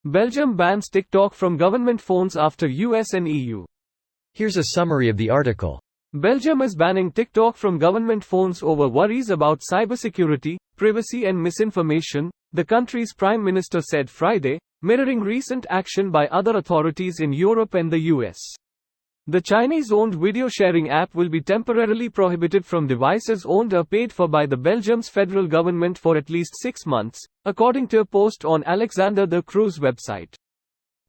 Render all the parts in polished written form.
Belgium bans TikTok from government phones after US and EU. Here's a summary of the article. Belgium is banning TikTok from government phones over worries about cybersecurity, privacy and misinformation, the country's prime minister said Friday, mirroring recent action by other authorities in Europe and the US. The Chinese-owned video-sharing app will be temporarily prohibited from devices owned or paid for by the Belgium's federal government for at least 6 months, according to a post on Alexander De Croo's website.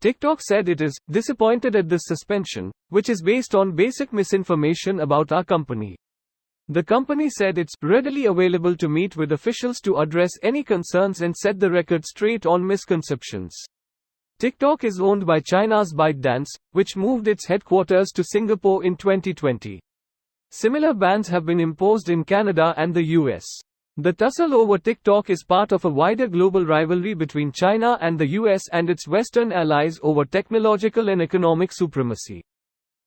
TikTok said it is disappointed at this suspension, which is based on basic misinformation about our company. The company said it's readily available to meet with officials to address any concerns and set the record straight on misconceptions. TikTok is owned by China's ByteDance, which moved its headquarters to Singapore in 2020. Similar bans have been imposed in Canada and the US. The tussle over TikTok is part of a wider global rivalry between China and the US and its Western allies over technological and economic supremacy.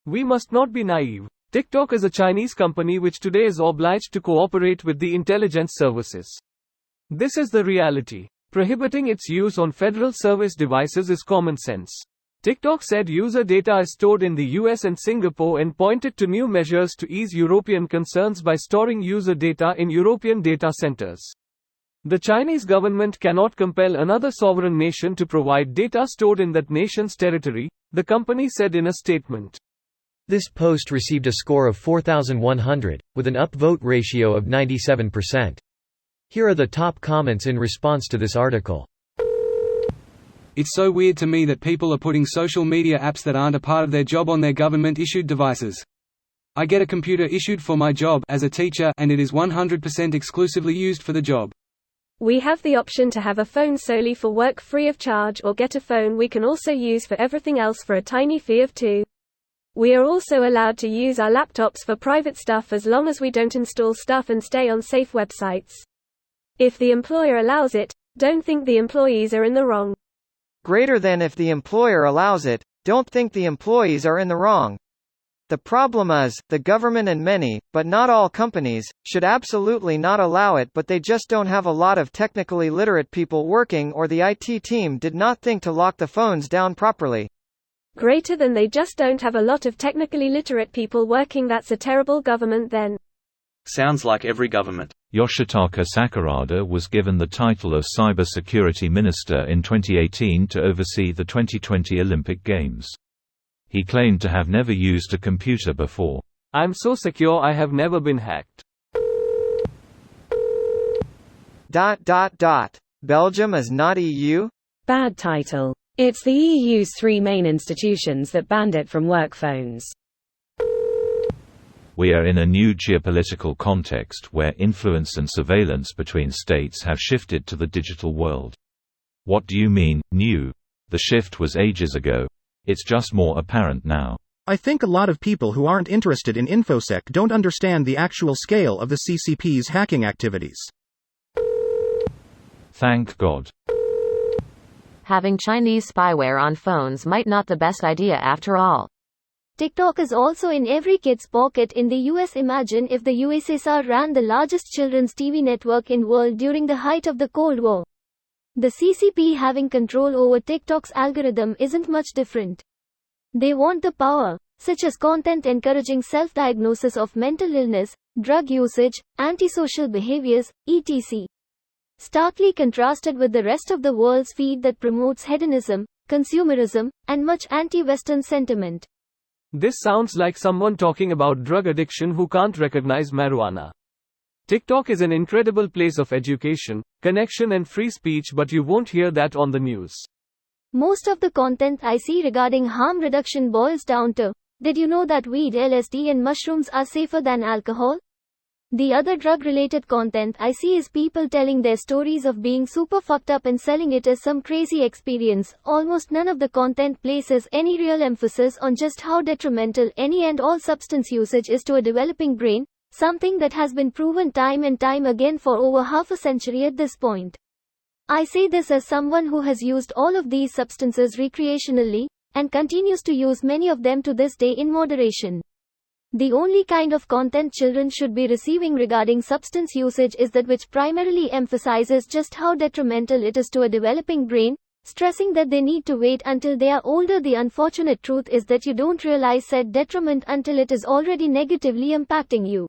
We must not be naive. TikTok is a Chinese company which today is obliged to cooperate with the intelligence services. This is the reality. Prohibiting its use on federal service devices is common sense. TikTok said user data is stored in the US and Singapore and pointed to new measures to ease European concerns by storing user data in European data centers. The Chinese government cannot compel another sovereign nation to provide data stored in that nation's territory, the company said in a statement. This post received a score of 4,100, with an upvote ratio of 97%. Here are the top comments in response to this article. It's so weird to me that people are putting social media apps that aren't a part of their job on their government-issued devices. I get a computer issued for my job as a teacher and it is 100% exclusively used for the job. We have the option to have a phone solely for work free of charge or get a phone we can also use for everything else for a tiny fee of $2. We are also allowed to use our laptops for private stuff as long as we don't install stuff and stay on safe websites. If the employer allows it, don't think the employees are in the wrong. Greater than if the employer allows it, don't think the employees are in the wrong. The problem is, the government and many, but not all companies, should absolutely not allow it, but they just don't have a lot of technically literate people working or the IT team did not think to lock the phones down properly. Greater than they just don't have a lot of technically literate people working. That's a terrible government then. Sounds like every government. Yoshitaka Sakurada was given the title of Cybersecurity Minister in 2018 to oversee the 2020 Olympic Games. He claimed to have never used a computer before. I'm so secure I have never been hacked. Belgium is not EU? Bad title. It's the EU's 3 main institutions that banned it from work phones. We are in a new geopolitical context where influence and surveillance between states have shifted to the digital world. What do you mean, new? The shift was ages ago. It's just more apparent now. I think a lot of people who aren't interested in InfoSec don't understand the actual scale of the CCP's hacking activities. Thank God. Having Chinese spyware on phones might not the best idea after all. TikTok is also in every kid's pocket in the US. Imagine if the USSR ran the largest children's TV network in world during the height of the Cold War. The CCP having control over TikTok's algorithm isn't much different. They want the power, such as content encouraging self-diagnosis of mental illness, drug usage, antisocial behaviors, etc. Starkly contrasted with the rest of the world's feed that promotes hedonism, consumerism, and much anti-Western sentiment. This sounds like someone talking about drug addiction who can't recognize marijuana. TikTok is an incredible place of education, connection and free speech, but you won't hear that on the news. Most of the content I see regarding harm reduction boils down to, did you know that weed, LSD and mushrooms are safer than alcohol? The other drug-related content I see is people telling their stories of being super fucked up and selling it as some crazy experience. Almost none of the content places any real emphasis on just how detrimental any and all substance usage is to a developing brain, something that has been proven time and time again for over half a century at this point. I say this as someone who has used all of these substances recreationally, and continues to use many of them to this day in moderation. The only kind of content children should be receiving regarding substance usage is that which primarily emphasizes just how detrimental it is to a developing brain, stressing that they need to wait until they are older. The unfortunate truth is that you don't realize said detriment until it is already negatively impacting you.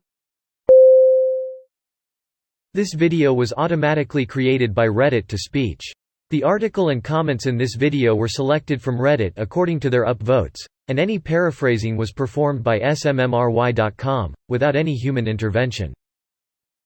This video was automatically created by Reddit to speech. The article and comments in this video were selected from Reddit according to their upvotes, and any paraphrasing was performed by smmry.com, without any human intervention.